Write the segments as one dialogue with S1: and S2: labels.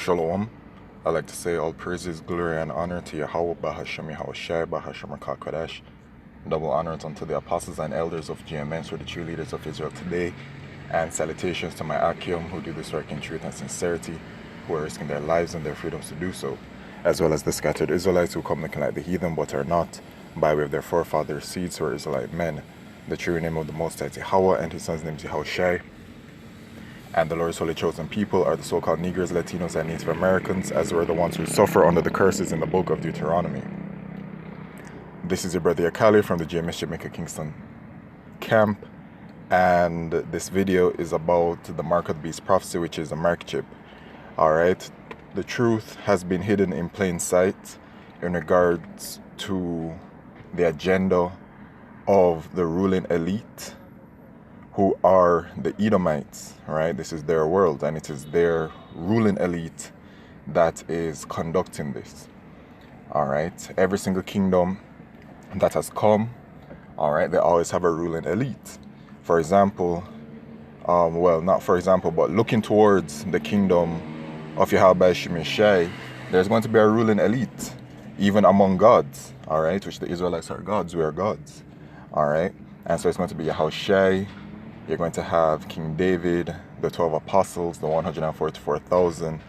S1: Shalom. I like to say all praises, glory, and honor to Yahweh, Bahashem Yahushai, Bahashem HaKadosh. Double honors unto the apostles and elders of GMS, who are the true leaders of Israel today. And salutations to my Akim, who do this work in truth and sincerity, who are risking their lives and their freedoms to do so, as well as the scattered Israelites who come looking like the heathen but are not, by way of their forefathers' seeds who are Israelite men. The true name of the Most High is Yahweh, and his son's name is Yahushai. And the Lord's holy chosen people are the so-called Negroes, Latinos, and Native Americans, as were the ones who suffer under the curses in the book of Deuteronomy. This is your brother Akali from the GMS Jamaica Kingston camp, and this video is about the Mark of the Beast prophecy, which is a mark chip. Alright, the truth has been hidden in plain sight in regards to the agenda of the ruling elite, who are the Edomites, right? This is their world, and it is their ruling elite that is conducting this. All right, every single kingdom that has come, all right, they always have a ruling elite. For example, well, not for example, but looking towards the kingdom of Yahweh Shemeshai, there's going to be a ruling elite, even among gods, all right, which the Israelites are gods, we are gods, all right? And so it's going to be Yahushai. You're going to have King David, the 12 apostles, the 144,000,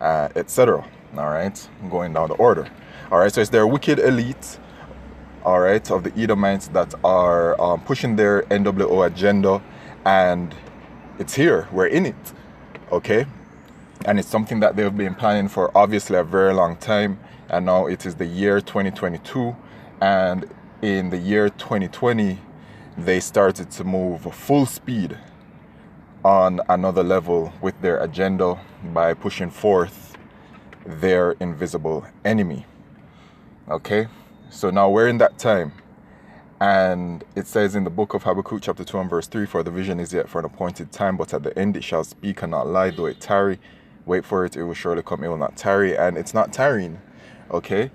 S1: etc. All right, going down the order. All right, so it's their wicked elite, all right, of the Edomites that are pushing their NWO agenda, and it's here. We're in it, okay? And it's something that they've been planning for obviously a very long time, and now it is the year 2022, and in the year 2020, they started to move full speed on another level with their agenda by pushing forth their invisible enemy. Okay, so now we're in that time, and it says in the book of Habakkuk chapter 2 and verse 3, "For the vision is yet for an appointed time, but at the end it shall speak and not lie, though it tarry. Wait for it, it will surely come, it will not tarry." And it's not tarrying, okay,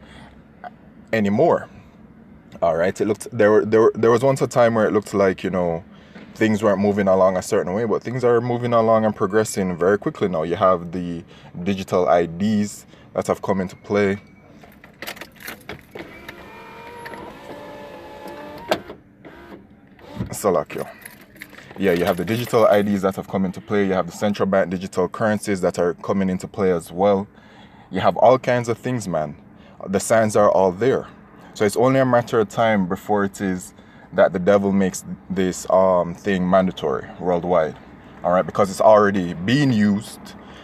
S1: anymore. All right, it looked there was once a time where it looked like, you know, things weren't moving along a certain way, but things are moving along and progressing very quickly now. You have the digital IDs that have come into play. Salakio. Yeah, you have the digital IDs that have come into play. You have the central bank digital currencies that are coming into play as well. You have all kinds of things, man. The signs are all there. So it's only a matter of time before it is that the devil makes this thing mandatory worldwide. All right, because it's already being used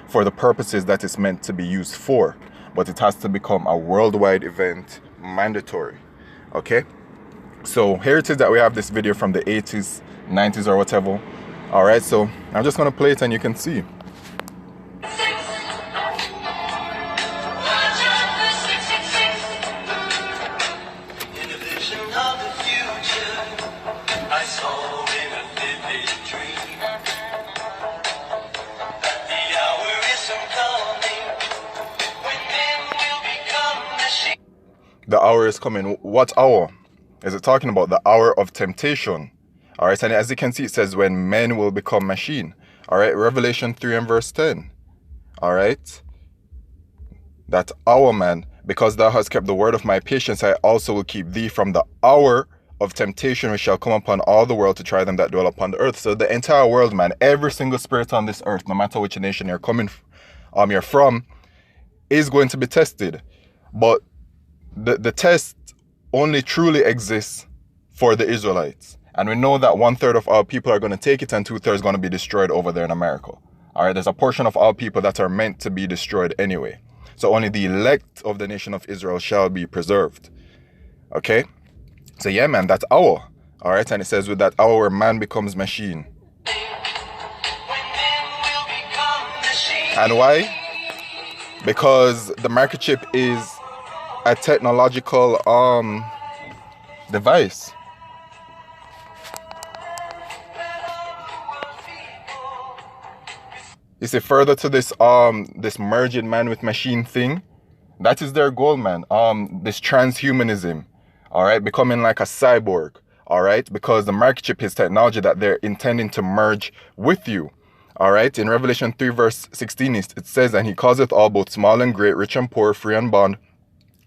S1: for the purposes that it's meant to be used for, but it has to become a worldwide event, mandatory. Okay, so here it is that we have this video from the 80s, 90s, or whatever. All right, so I'm just gonna play it and you can see. The hour is coming. What hour? Is it talking about the hour of temptation? All right, and as you can see, it says when men will become machine. All right, Revelation 3 and verse 10. All right, that hour, man, because thou hast kept the word of my patience, I also will keep thee from the hour of temptation which shall come upon all the world to try them that dwell upon the earth. So the entire world, man, every single spirit on this earth, no matter which nation you're you're from, is going to be tested. But the test only truly exists for the Israelites. And we know that 1/3 of our people are going to take it and 2/3 going to be destroyed over there in America. All right, there's a portion of our people that are meant to be destroyed anyway. So only the elect of the nation of Israel shall be preserved. Okay? So yeah, man, that hour. All right, and it says with that hour, man becomes machine. And why? Because the microchip is a technological device. You see, further to this this merging man with machine thing, that is their goal, man. This transhumanism, all right, becoming like a cyborg, all right, because the microchip is technology that they're intending to merge with you, All right, in Revelation 3 verse 16, it says, and he causeth all, both small and great, rich and poor, free and bond,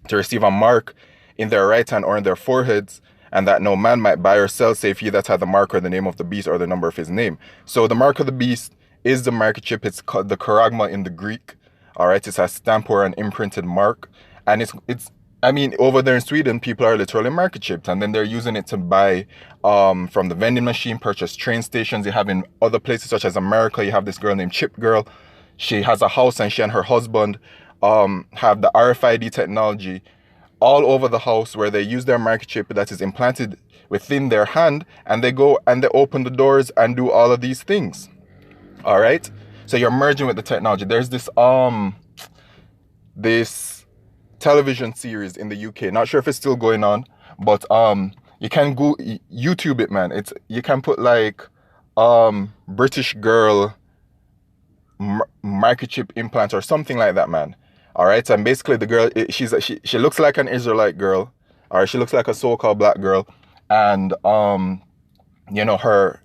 S1: to receive a mark in their right hand or in their foreheads, and that no man might buy or sell, save he that hath the mark or the name of the beast or the number of his name. So the mark of the beast is the microchip. It's called the charagma in the Greek. All right, it's a stamp or an imprinted mark, and it's I mean, over there in Sweden, people are literally microchipped, and then they're using it to buy from the vending machine, purchase train stations. You have in other places such as America, you have this girl named Chip Girl. She has a house, and she and her husband have the RFID technology all over the house, where they use their microchip that is implanted within their hand, and they go and they open the doors and do all of these things. All right, so you're merging with the technology. There's this television series in the UK. Not sure if it's still going on, but you can go YouTube it, man. You can put like British girl microchip implant or something like that, man. All right, and basically the girl, she looks like an Israelite girl, or she looks like a so-called black girl, and you know, her,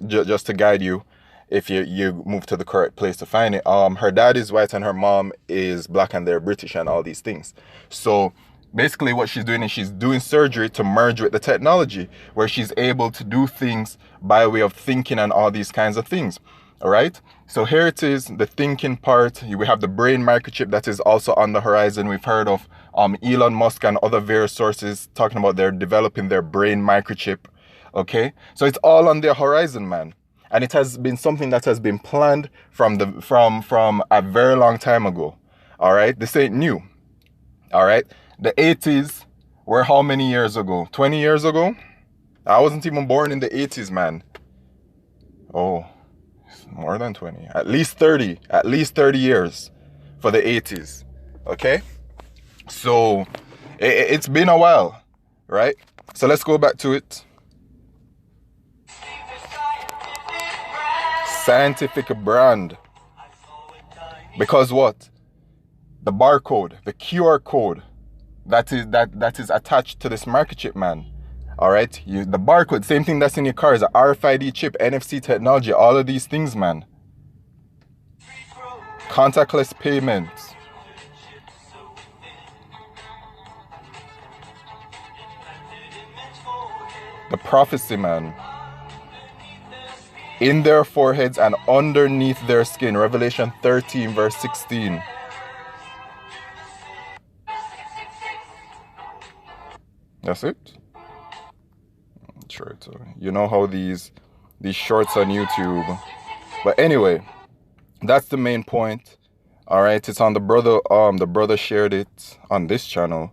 S1: just to guide you, if you move to the correct place to find it, her dad is white and her mom is black, and they're British and all these things. So basically what she's doing is she's doing surgery to merge with the technology, where she's able to do things by way of thinking and all these kinds of things. All right, so here it is, the thinking part. We have the brain microchip that is also on the horizon. We've heard of Elon Musk and other various sources talking about they're developing their brain microchip. Okay, so it's all on the horizon, man. And it has been something that has been planned from a very long time ago. All right, this ain't new. All right, the 80s were how many years ago? 20 years ago? I wasn't even born in the 80s, man. Oh, more than 20. At least 30 years for the 80s. Okay, so it's been a while, right? So let's go back to it. Scientific brand. Because what? The barcode, the QR code that is attached to this microchip, man. All right, the barcode, same thing that's in your car, is a RFID chip, NFC technology, all of these things, man. Contactless payments. The prophecy, man. In their foreheads and underneath their skin. Revelation 13 verse 16. That's it. Sure, so you know how these shorts on YouTube. But anyway, that's the main point. All right, it's on the brother. The brother shared it on this channel.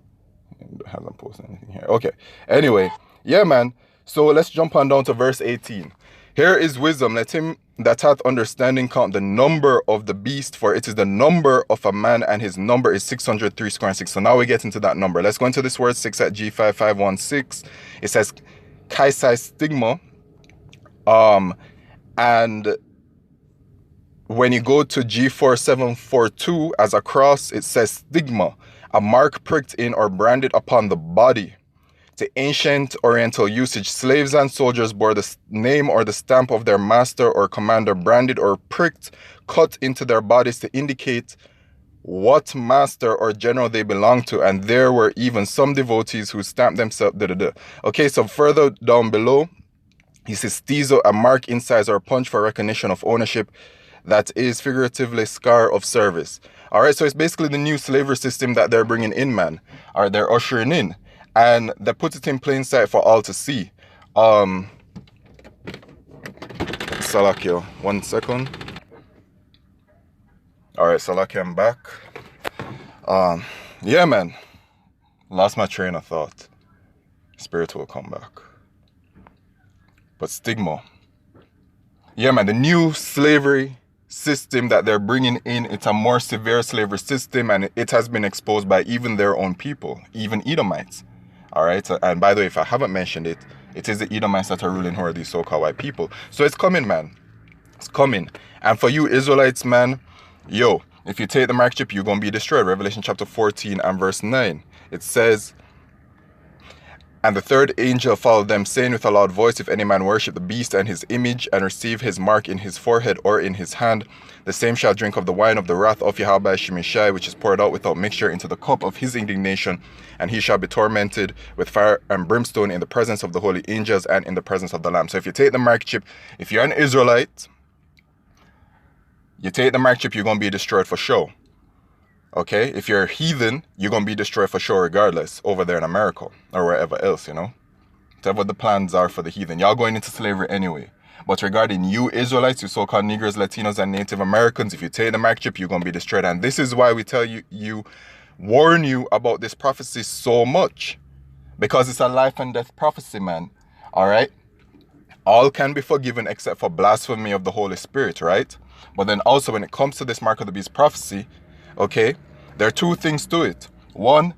S1: It hasn't posted anything here. Okay. Anyway, yeah, man. So let's jump on down to verse 18. Here is wisdom. Let him that hath understanding count the number of the beast, for it is the number of a man, and his number is 603 square and 6. So now we get into that number. Let's go into this word 6 at G5516. It says Kaisai stigma. And when you go to G4742 as a cross, it says stigma, a mark pricked in or branded upon the body. To ancient Oriental usage, slaves and soldiers bore the name or the stamp of their master or commander, branded or pricked, cut into their bodies to indicate what master or general they belonged to. And there were even some devotees who stamped themselves. Okay, so further down below, he says stizo, a mark, incised, or punch for recognition of ownership, that is figuratively scar of service. All right, so it's basically the new slavery system that they're bringing in, man, or they're ushering in. And they put it in plain sight for all to see. Salakio, 1 second. All right, Salakio, I'm back. Yeah, man. Lost my train of thought. Spirit will come back. But stigma. Yeah, man, the new slavery system that they're bringing in, it's a more severe slavery system, and it has been exposed by even their own people, even Edomites. All right, and by the way, if I haven't mentioned it, it is the Edomites that are ruling who are these so-called white people. So it's coming, man. It's coming. And for you Israelites, man, yo, if you take the microchip, you're going to be destroyed. Revelation chapter 14 and verse 9. It says, And the third angel followed them, saying with a loud voice, if any man worship the beast and his image, and receive his mark in his forehead or in his hand, the same shall drink of the wine of the wrath of Yahweh Shemeshai, which is poured out without mixture into the cup of his indignation, and he shall be tormented with fire and brimstone in the presence of the holy angels and in the presence of the Lamb. So if you take the mark chip, if you're an Israelite, you take the mark chip, you're going to be destroyed for sure. Okay, if you're a heathen, you're going to be destroyed for sure regardless over there in America or wherever else, you know. Whatever the plans are for the heathen. Y'all going into slavery anyway. But regarding you Israelites, you so-called Negroes, Latinos, and Native Americans, if you take the mark chip, you're going to be destroyed. And this is why we tell you, warn you about this prophecy so much. Because it's a life and death prophecy, man. All right? All can be forgiven except for blasphemy of the Holy Spirit, right? But then also when it comes to this mark of the beast prophecy, okay, there are two things to it. One,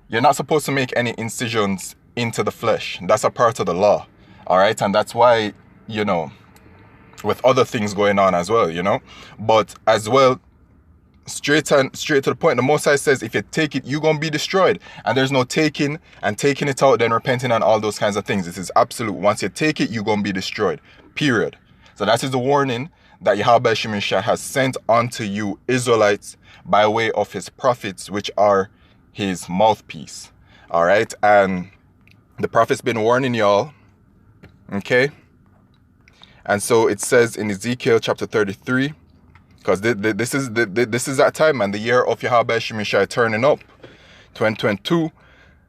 S1: you're not supposed to make any incisions into the flesh. That's a part of the law. All right. And that's why, you know, with other things going on as well, you know, but as well, straight to the point, the Most High says, if you take it, you're going to be destroyed. And there's no taking and taking it out, then repenting and all those kinds of things. This is absolute. Once you take it, you're going to be destroyed. Period. So that is the warning that Yahweh Shemeshai has sent unto you Israelites by way of his prophets, which are his mouthpiece. All right. And the prophet's been warning y'all. Okay. And so it says in Ezekiel chapter 33, because this is that time, man, the year of Yahweh Shemeshai turning up, 2022.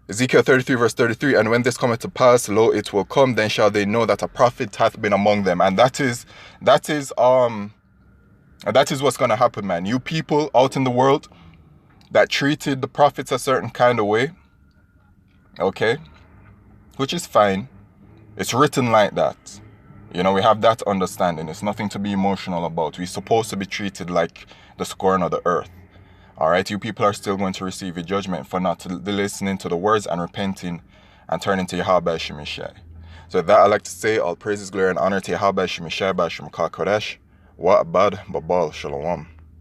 S1: Ezekiel 33 verse 33, and when this cometh to pass, lo, it will come, then shall they know that a prophet hath been among them. And that is what's going to happen, man. You people out in the world that treated the prophets a certain kind of way, okay, which is fine. It's written like that. You know, we have that understanding. It's nothing to be emotional about. We're supposed to be treated like the scorn of the earth. All right, you people are still going to receive a judgment for not listening to the words and repenting and turning to Yahweh Shemeshai. So with that, I'd like to say all praises, glory, and honor to Yahweh Shemeshai, Bashim Kodesh, Wa Abad, Babal, Shalom.